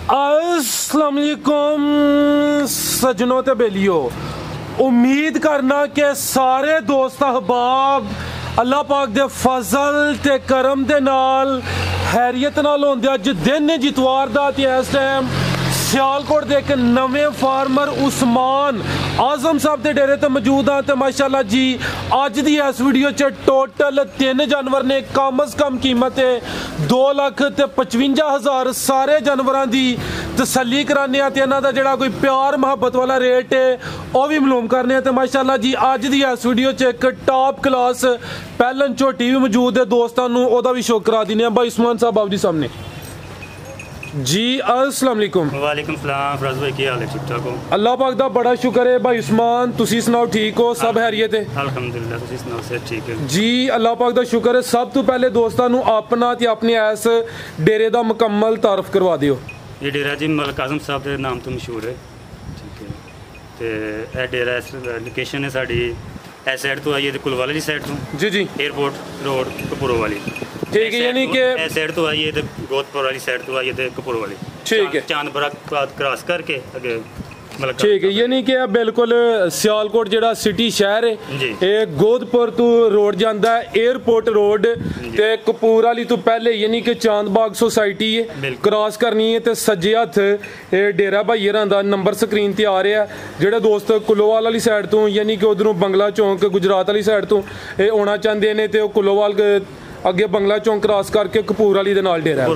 अस्सलाम वालेकुम सजनों ते बेलियो, उम्मीद करना कि सारे दोस्त अहबाब अल्लाह पाक दे फजल ते करम दे नाल हैरियत नाल होंदे। अज दिन जितवार दा ते इस टाइम सियालकोट दे एक नवे फार्मर उस्मान आजम साहब के डेरे ते मौजूद हाँ। तो माशाल्लाह जी अज दी इस वीडियो च टोटल 3 जानवर ने, कम अज कम कीमत है 2,55,000। सारे जानवरों की तसल्ली कराने ते इन्हां दा जिहड़ा कोई प्यार मुहब्बत वाला रेट है वह भी मालूम करने। तो माशाल्लाह जी अज दी इस वीडियो च एक टॉप क्लास पहलन झोटी भी मौजूद है। दोस्तों ओदा भी शो करा दिने भाई उस्मान साहब आप जी सामने जी। अस्सलाम वालेकुम। वालेकुम सलाम फराज भाई, की हाल है? ठीक ठाक हो? अल्लाह पाक दा बड़ा शुक्र है भाई उस्मान, तुसी सुनाओ ठीक हो? सब हैरियत है? अल्हम्दुलिल्लाह, तुसी सुनाओ सब ठीक है जी। अल्लाह पाक दा शुक्र है। सब तो पहले दोस्तों अपना ते अपने इस डेरे दा मुकम्मल तारफ करवा दियो। ये डेरा जी मलिक आजम साहब के नाम तो मशहूर है, ठीक है। तो यह डेरा इस लोकेशन है साड़ी इस साइड तो आई है कुलवाले की साइड तो जी जी एयरपोर्ट रोड कपूरों वाली, ठीक है। यानी कि इस साइड तो आई है गोदपुर वाली साइड तो आई है कपूरों वाली, ठीक है। चांदपुरा क्रॉस करके आगे ठीक है। यानी कि बिल्कुल सियालकोट जिहड़ा सिटी शहर है ये गोदपुर तो रोड जाता है एयरपोर्ट रोड ते कपूर वाली तो पहले यानी कि चांदबाग सोसाइटी है क्रॉस करनी है। तो सज्जे हथ डेरा भाई होरां दा नंबर स्क्रीन ते आ रहा है। जिहड़े दोस्त कुलोवाल वाली साइड तो यानी कि उधरों बंगला चौंक गुजरात वाली साइड तो आना चाहते हैं तो कुलोवाल अगे बंगला चौंक क्रॉस करके कपूर वाली दे नाल डेरा है,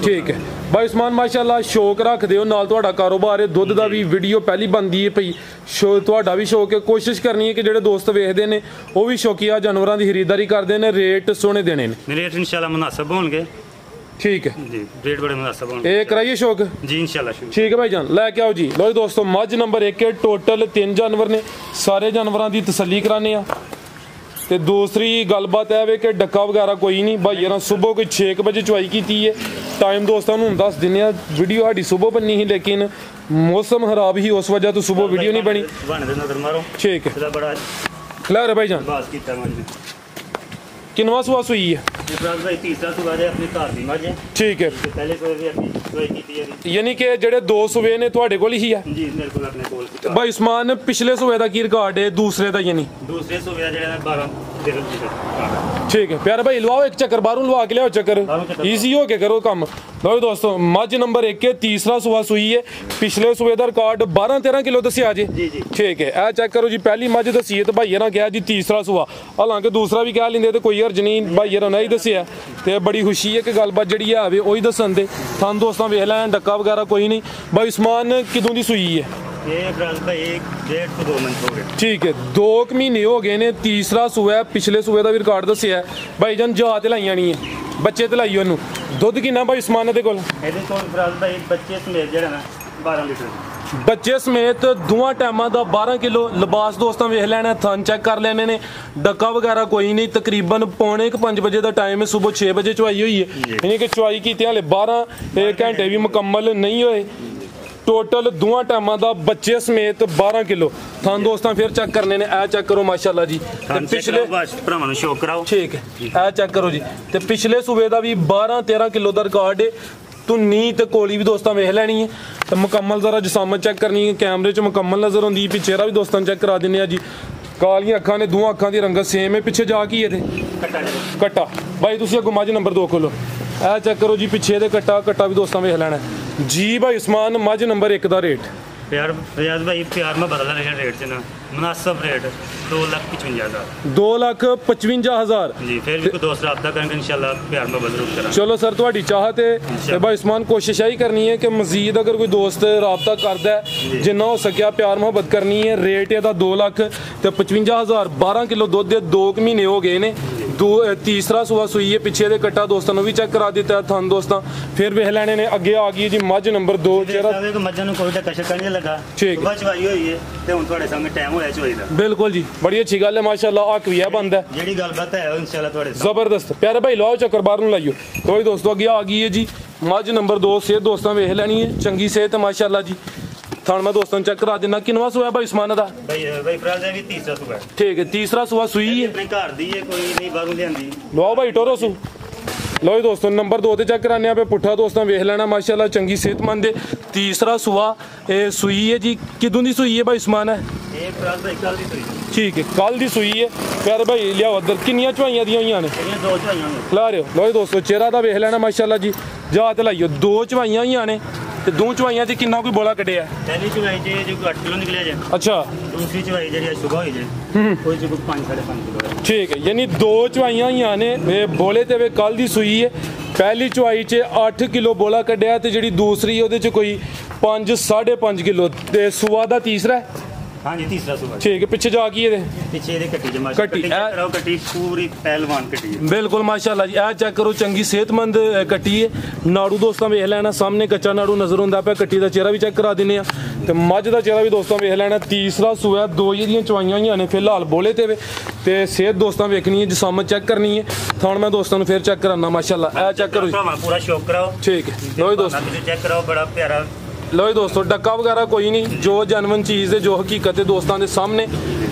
ठीक है। भाई उस्मान माशाल्लाह शौक रखते हो नाल तुहाडा कारोबार है, दुध दा भी वीडियो पहली बनती है भई शो तुहाडा भी शौक है। कोशिश करनी है कि जिहड़े दोस्त वेखदे ने वो भी शौकिया जानवरां दी खरीदारी करदे ने, रेट सोहणे देने ने। रेट इंशाल्लाह मुनासिब होणगे, ठीक है जी, रेट बड़े मुनासिब होणगे। ए कराइए शौक जी इंशाल्लाह, ठीक है भाई जान लैके आओ जी। लो दोस्तों मझ नंबर 1 है, टोटल 3 जानवर ने, सारे जानवरां दी तसल्ली कराने आ। तो दूसरी गलबात है कि डक्का वगैरह कोई नहीं भाई यार, सुबह कोई 6 बजे चुवाई की है। टाइम दोस्तों दस दिन वीडियो साड़ी सुबह बननी ही लेकिन मौसम खराब ही उस वजह तो सुबह वीडियो नहीं बनी, ठीक है। खैर भाई जान किनवा सुहा सुई है? ठीक है। यानी कि जेडे 2 सूबे ने तुहाडे कोल ही है भाई उस्मान। पिछले सूबे दा की रिकॉर्ड है? दूसरे दा यानी दूसरे सूबे दा जेड़ा 12, ठीक है। प्यारे भाई लवाओ एक चक्कर, बाहरों लवा के लियाओ चक्कर, ईजी हो के करो काम। लो दोस्तों मझ नंबर 1 है, तीसरा सुहा सुई है। पिछले सूबे दा रिकॉर्ड 12-13 किलो दसिया जी, ठीक है। ए चेक करो जी, पहली मझ दसी है तो भाई ना कहा जी तीसरा सुहा, हालांकि दूसरा भी कह लेंदे तो कोई हर्ज नहीं, भाई नहीं दसिया तो बड़ी खुशी है कि गलबात जी है वही दसन दे। थान दोस्तों वेख लैन डक्का वगैरह कोई नहीं। भाई उस्मान किदों की सुई है? ठीक है, 2 महीने हो गए ने, तीसरा सूआ है। पिछले सूबे का भी रिकॉर्ड दसिया भाई जान, जा ते लाई आनी है, बच्चे ते लाई ओनू। दुध किन्ना भाई उस्मान दे कोल? बच्चे समेत जेड़ा ना 12 लीटर, बच्चे समेत दोवां टाइमां दा 12 किलो। लिबास दोस्तों वेख लैना, थन चेक कर लेने ने, डक्का वगैरह कोई नहीं। तकरीबन 4:45 बजे का टाइम है, सुबह 6 बजे चुवाई हुई है, यानी कि चुवाई की हाले 12 घंटे भी मुकम्मल नहीं होए। टोटल दोवां टाइमां दा बच्चे समेत 12 किलो। थान दोस्तों फिर चेक करने ने, ए चेक करो माशाल्लाह जी। पिछले भरावां नूं शो कराओ, ठीक है। ए चेक करो जी, ते पिछले सूबे का भी 12-13 किलो का रिकॉर्ड है। धुन्नी तो कोली भी दोस्तों वेख लैनी है। तो मुकम्मल जरा जसामत चेक करनी है, कैमरे च मुकम्मल नजर आती है। चेहरा भी दोस्तों चेक करा देने जी। कालियां अखां ने, दोवां अखां की रंगत सेम है। पिछे जा की है कट्टा भाई, तुम अगो मझ नंबर 2 खोलो, ए चेक करो जी, पिछे दे कट्टा भी दोस्तों वेख लैना जी। भाई उस्मान मझ नंबर 1 का रेट? प्यार रियाज भाई प्यार में बदल रहे रेट से ना, मुनासिब रेट 2,55,000। 2,55,000 जी। फिर भी कोई दोस्त रब्ता करेंगे इंशाल्लाह प्यार में बदल करा। चलो सर तुहाडी चाहत है भाई उस्मान, कोशिश यही करनी है कि मजीद अगर कोई दोस्त रब्ता करता है जिन्ना हो सकिया प्यार मुहब्बत करनी है। रेट एदा 2,55,000, 12 किलो दुध दे 2 महीने हो गए ने। तीसरा सुहा सुई है। पिछे दे कट्टा दोस्तों भी चेक करा दिता है थन दोस्तों, फिर वेख लैने ने। अगे आ गई जी मझ नंबर 2। बिल्कुल जी, बड़ी अच्छी गल है माशाल्लाह, हक भी है बंद है, जबरदस्त। प्यारे भाई लाओ चक्कर बाहर नूं लाइयो। तो दोस्तों अगे आ गई है जी मझ नंबर 2। सेहत दोस्तों वेख लैनी है, चंगी सेहत है माशाल्लाह जी। थान मैं दोस्तों चेक करा देना। किनवा सुहा भाई उस्मान दा? ठीक है, तीसरा सुहा सुई है। लो भाई टोरो सू लो जी दोस्तों नंबर 2 ते चेक कराने पे पुट्ठा दोस्तों वेख लेना माशाल्लाह चंगी सेहतमंद है। तीसरा सुआ सूई है जी, किदों दी सूई है भाई उस्मान है? ठीक है कल दी सूई है। प्यारे भाई लिया उधर किन्नियां चवाइयां दियां होईयां ने? ला रहे हो। लो जी दोस्तों चेहरा दा वेख लेना माशाल्लाह जी, जा ते लाइयो 2 चवाइयां होईयां ने ते 2 चवाइयां च किन्ना कोई बोला कड्ढिया? पहली चवाई च जो 8 किलो निकलिया जे। अच्छा दूसरी चवाई जेडी सुबह होई जे कोई जो 5-5.5 किलो है। ठीक है यानी 2 चवाइयां होईयां ने वे बोले ते वे कल दी सूई है। पहली चवाई च 8 किलो बोला कड्ढिया ते जेडी दूसरी ओदे च कोई 5-5.5 किलो ते सुआ दा तीसरा है। हाँ जी तीसरा सुबह। ठीक है पीछे जा की ये पीछे ये कट्टी जमा कट्टी कराओ कट्टी पूरी पहलवान कट्टी है बिल्कुल माशाल्लाह जी। ए चेक करो चंगी सेहतमंद कट्टी है। नाड़ू दोस्तों वेख लेना सामने कच्चा नाड़ू नजर आंदा पे। कट्टी दा चेहरा भी चेक करा दिने ते मझ दा चेहरा भी दोस्तों वेख लेना। तीसरा सुआ 2 एदियां चवाइयां होईयां ने फिलहाल बोले ते ते सेहत दोस्तों वेखनी है जिसामत चेक करनी है। थान मैं दोस्तों फिर चेक कराना माशाल्लाह। ए चेक करो पूरा शौक कराओ। ठीक है लो दोस्तों चेक कराओ बड़ा प्यारा। लो दोस्तों डक्का वगैरह कोई नहीं, जो जनवन चीज़ है जो हकीकत है दोस्तों के सामने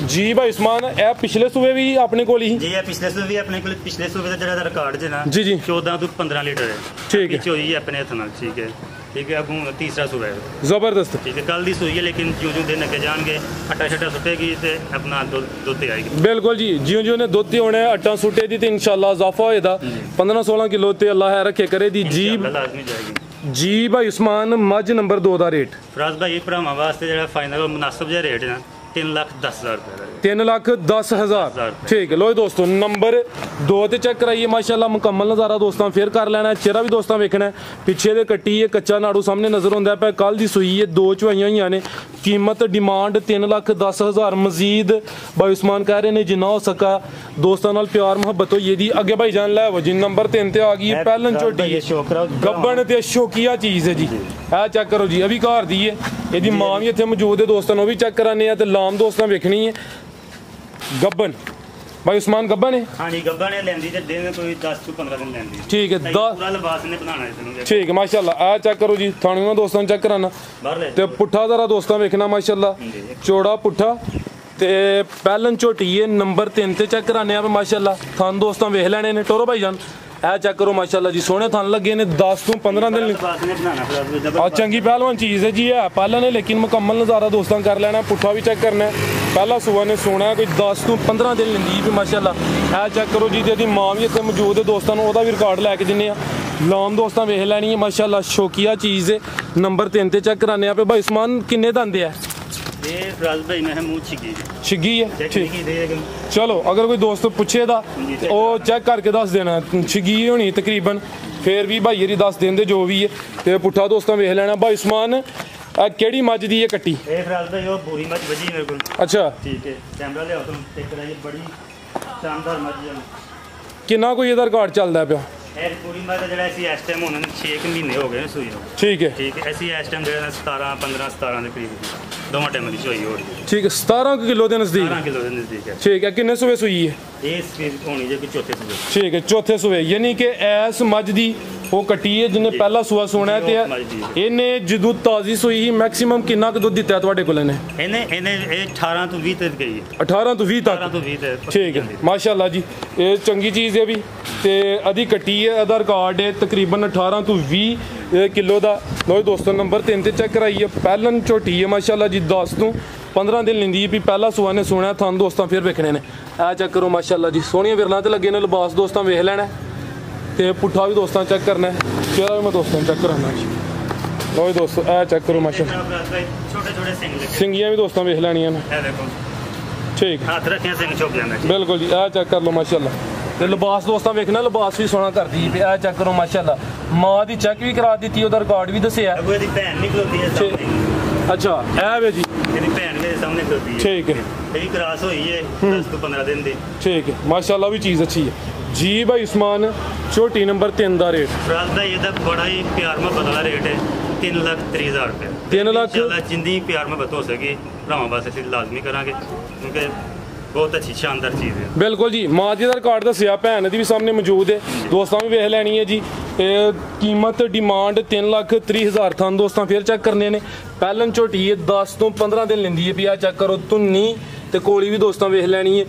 जी। भाई उस्मान ए पिछले सूबे भी अपने को ही जी है पिछले सूबे भी अपने को पिछले सूबे का जरा रिकॉर्ड है ना जी जी 14 तो 15 लीटर है। ठीक है चोई है अपने हथ नाल। ठीक है ठीक है अब तीसरा सूबा है जबरदस्त। ठीक है कल दी सूई है लेकिन ज्यों ज्यों दिन अगे जाएंगे आटा शटा सुटेगी ते अपना दुध ते आएगी। बिल्कुल जी ज्यों ज्यों ने दुध होने आटा सुटे दी ते इंशाल्लाह इजाफा होएगा 15-16 किलो ते अल्लाह रखे करे दी जी लाजमी जाएगी जी। भाई उस्मान मज नंबर 2 दा रेट फराज भाई भरावां वास्ते जेड़ा फाइनल मुनासिब जिहा रेट है ना 3,10,000 रुपये। 3,10,000 ठीक है। लो दोस्तों नंबर 2 ते चेक कराइए माशाल्लाह मुकम्मल नज़ारा दोस्तों फिर कर लेना है। चेहरा भी दोस्तों वेखना है पिछे दे कट्टी है कच्चा नाड़ू सामने नजर आंदा पे। कल दी सूई है 2 चवाइयां होईयां ने। कीमत डिमांड 3,10,000 मजीद भाई उस्मान कह रहे ने जिन्ना हो सका दोस्तों नाल प्यार मुहब्बत होई दी अगे भाई जान लै जी नंबर 3 ते आ गई पहलन झोटी गब्बन ते शौकिया चीज़ है जी। ए चेक करो जी अभी घर दी है यदि मां भी इत्थे मौजूद है दोस्तों वो भी चेक कराने ते लाम दोस्तों वेखनी है। गब्बन भाई उस्मान गब्बन है। हाँ जी गब्बन है लेंदी ते दिन कोई 10 to 15 दिन लेंदी। ठीक है पूरा लिबास ने बनाना है। ठीक है माशाल्लाह। आ चेक करो जी थाने में दोस्तों चेक कराना ते पुट्ठा जरा दोस्तों वेखना माशाल्लाह चौड़ा पुट्ठा ते पहलन झोटी है नंबर 3 ते चेक कराने पे माशाल्लाह। थान दोस्तों वेख लेने ने टोरो भाई जान ए चेक करो माशाल्लाह जी सोने थान लगे ने 10 to 15 दिन। चंगी पहलवान चीज़ है जी है पहला ने लेकिन मुकम्मल नज़ारा दोस्तों कर लेना। पुट्ठा भी चेक करना है पहला सुबह ने सोना है कोई 10 to 15 दिन लेंदी भी माशाल्लाह। ए चेक करो जी यदि मां भी इतने मौजूद है दोस्तों वह भी रिकॉर्ड लैके दिने लाम दोस्तों वेख लैनी है माशाल्लाह शौकिया चीज़ है। नंबर 3 ते चेक कराने पे भाई उस्मान किन्ने दंद है? छिगी है ठीक। चलो अगर कोई दोस्त पूछे दा वो चेक करके दस देना छिगी होनी तकरीबन फिर भी भाई यरी दस देंदे जो भी है ते पुट्ठा दोस्तों वेख लेना। भाई उस्मान केड़ी मज दी है कट्टी? अच्छा ठीक है कैमरा ले आओ तुम चेक कराइए बड़ी शानदार मज है। कितना कोई इधर रिकॉर्ड चलदा पिया? पूरी मज जेड़ा इस टाइम हुन 6 महीने हो गए सूई। ठीक है ठीक है ऐसी इस टाइम जेड़ा 17-15-17 ਦੇ ਕਰੀਬ दोवां टाइम ਦੀ ਹੋਈ ਹੋਣੀ। ठीक है 17 किलो ਦੇ नजदीक। 17 किलो ਦੇ नजदीक है। ठीक है किन्ने सुबह सूई है? ये होनी जे कि चौथे सुबह। ठीक है चौथे सुबह यानी कि ऐस मज दी वो कट्टी है जिन्हें पहला सुआ सोना है ते इन्हें जदों ताजी सूई ही मैक्सिमम कितना दुध दिता है तुहाडे कोल ने? इन्हें 18 to 20 तक गई है। 18 to 20 तक ठीक है माशाल्लाह जी ये चंगी चीज़ है भी ते अधी कट्टी है अदा रिकॉर्ड है तकरीबन 18 to 20 किलो का। लो दोस्तों नंबर 3 ते चेक कराइए पहलन झोटी है माशाल्लाह जी 10 to 15 दिन लेंदी है भी पहला सुआ ने सोना थान दोस्तों फिर वेखने ने। आ चेक करो माशाल्लाह जी सोहनियां विरलां ते लगे ने लिबास दोस्तों वेख लेना ते पुट्ठा भी दोस्तों चेक करना है चेहरा भी मैं दोस्तों चेक कराना जी। लो दोस्तों ए चेक करो माशाल्लाह छोटे सिंगियां भी दोस्तों वेख लैनियां ने। ठीक हाथ रखे सिंग छुप जाना बिल्कुल जी ए चेक कर लो माशाल्लाह ते लिबास दोस्तों वेखना लिबास भी सोना कर दी ए चेक करो माशाल्लाह। मां दी चेक भी करा दी ओदा रिकॉर्ड भी दस्सिया। अच्छा ए वे जी मेरी भैन मेरे सामने खलोती है। ठीक है यही क्रॉस हुई है 10 to 15 दिन दी। ठीक है माशाल्लाह भी चीज़ अच्छी है जी। भाई उस्मान छोटी नंबर 3 का रेट फराज भाई ये बड़ा ही प्यार मोहब्बत वाला रेट है 3,30,000 रुपये। 3 लाख जिंदी प्यार मोहब्बत हो सके भरावां वास्ते असीं लाजमी करांगे क्योंकि बहुत अच्छी शानदार चीज़ है। बिल्कुल जी मां जी का रिकॉर्ड दस्सिया भैन दी भी सामने मौजूद है दोस्तों भी वेख लैनी है जी। कीमत डिमांड 3,30,000 थान दोस्तों फिर चेक करने ने। पहलन झोटी है 10 to 15 दिन लेंदी है भी आ चेक करो धुन्नी ते कोली भी दोस्तों वेख लैनी है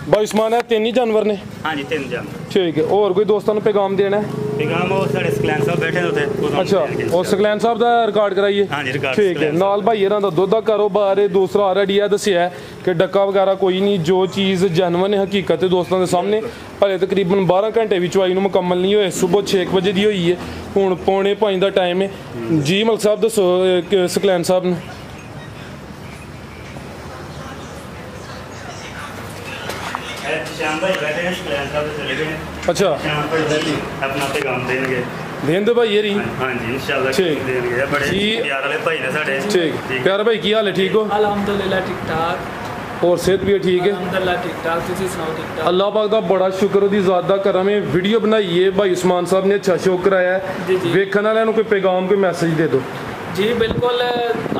भाई उस्मान है 3 ही जानवर ने? हाँ जी 3 जानवर। ठीक है, और कोई दोस्तों ਨੂੰ ਪੈਗਾਮ ਦੇਣਾ ਹੈ? ਪੈਗਾਮ ਉਹ ਸਾਡੇ ਸਕਲੈਨ ਸਾਹਿਬ ਬੈਠੇ ਨੇ ਉੱਥੇ ਅੱਛਾ, ਉਹ ਸਕਲੈਨ ਸਾਹਿਬ ਦਾ ਰਿਕਾਰਡ ਕਰਾਈਏ? ਹਾਂਜੀ ਰਿਕਾਰਡ ਠੀਕ ਹੈ। ਨਾਲ ਭਾਈ ਇਹਨਾਂ ਦਾ ਦੁੱਧ ਦਾ ਕਾਰੋਬਾਰ ਹੈ, ਦੂਸਰਾ ਆਲਰੇਡੀ ਇਹ ਦੱਸਿਆ ਕਿ ਡੱਕਾ ਵਗੈਰਾ ਕੋਈ ਨਹੀਂ, ਜੋ ਚੀਜ਼ ਜੈਨੂਇਨ ਹੈ ਹਕੀਕਤ ਹੈ ਦੋਸਤਾਂ ਦੇ ਸਾਹਮਣੇ। ਹਲੇ ਤਕਰੀਬਨ 12 ਘੰਟੇ ਵੀ ਚਵਾਈ ਨੂੰ ਮੁਕੰਮਲ ਨਹੀਂ ਹੋਏ, ਸਵੇਰ 6 ਵਜੇ ਦੀ ਹੋਈ ਹੈ, ਹੁਣ 4:45 ਦਾ ਟਾਈਮ ਹੈ ਜੀ। ਮਲਕ ਸਾਹਿਬ ਦੱਸੋ ਸਕਲੈਨ ਸਾਹਿਬ ਨੂੰ। ਸ਼ਾਮ ਭਾਈ ਬੈਠੇ ਨੇ ਸਕਲੈਨ ਸਾਹਿਬ ਦੇ ਚਲੇ ਗਏ ਨੇ। ਅੱਛਾ, ਸ਼ਾਮ ਭਾਈ ਬੈਠੇ ਆਪਣਾ ਪੈਗਾਮ ਦੇਣਗੇ। ਦੇਣ ਦੇ ਭਾਈ ਯਾਰੀ। ਹਾਂਜੀ ਇੰਸ਼ਾਅੱਲਾ ਠੀਕ ਦੇਣਗੇ, ਬੜੇ ਪਿਆਰ ਵਾਲੇ ਭਾਈ ਨੇ ਸਾਡੇ। ਠੀਕ ਪਿਆਰ ਭਾਈ, ਕੀ ਹਾਲ ਹੈ? ਠੀਕ ਹੋ? ਅਲਹਮਦੁਲਿਲਾ ਠੀਕ ਠਾਕ। और सेहत भी ठीक है? अल्हम्दुलिल्लाह ठीक ठाक। तुसी सुनाओ ठीक ठाक? अल्लाह पाक दा बड़ा शुक्र, ਉਹਦੀ ਜ਼ਾत ਦਾ ਕਰਮ ਹੈ। ਵੀਡੀਓ ਬਣਾਈ ਹੈ ਭਾਈ ਉਸਮਾਨ ਸਾਹਿਬ ਨੇ, ਅੱਛਾ ਸ਼ੌਕ ਕਰਾਇਆ जी जी ਵੇਖਣ ਵਾਲਿਆਂ ਨੂੰ ਕੋਈ ਪੈਗਾਮ ਕੋਈ ਮੈਸੇਜ ਦੇ ਦਿਓ। जी बिल्कुल।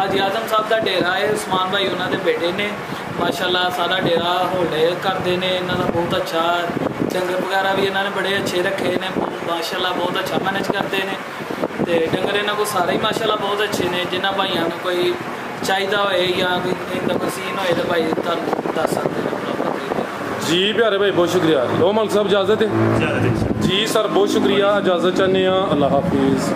आज आजम साहब का डेरा है, उस्मान भाई उन्होंने बेटे ने माशाल्लाह सारा डेरा होल्ड करते हैं। इन्हों का बहुत अच्छा डंगर वगैरह भी इन्होंने बड़े अच्छे रखे ने, माशाल्लाह बहुत अच्छा मैनेज करते हैं। तो डंगर इन्हों को सारे ही माशाल्लाह बहुत अच्छे ने। जिन्होंने भाइयों को कोई चाहिए होए या कोई इंदा मसीन होए तो भाई तुहानू दस सकते हैं। जी प्यारे भाई बहुत शुक्रिया। लो मलिक साहब इजाज़त है जी सर, बहुत शुक्रिया, इजाज़त चाहते हैं। अल्लाह हाफिज़।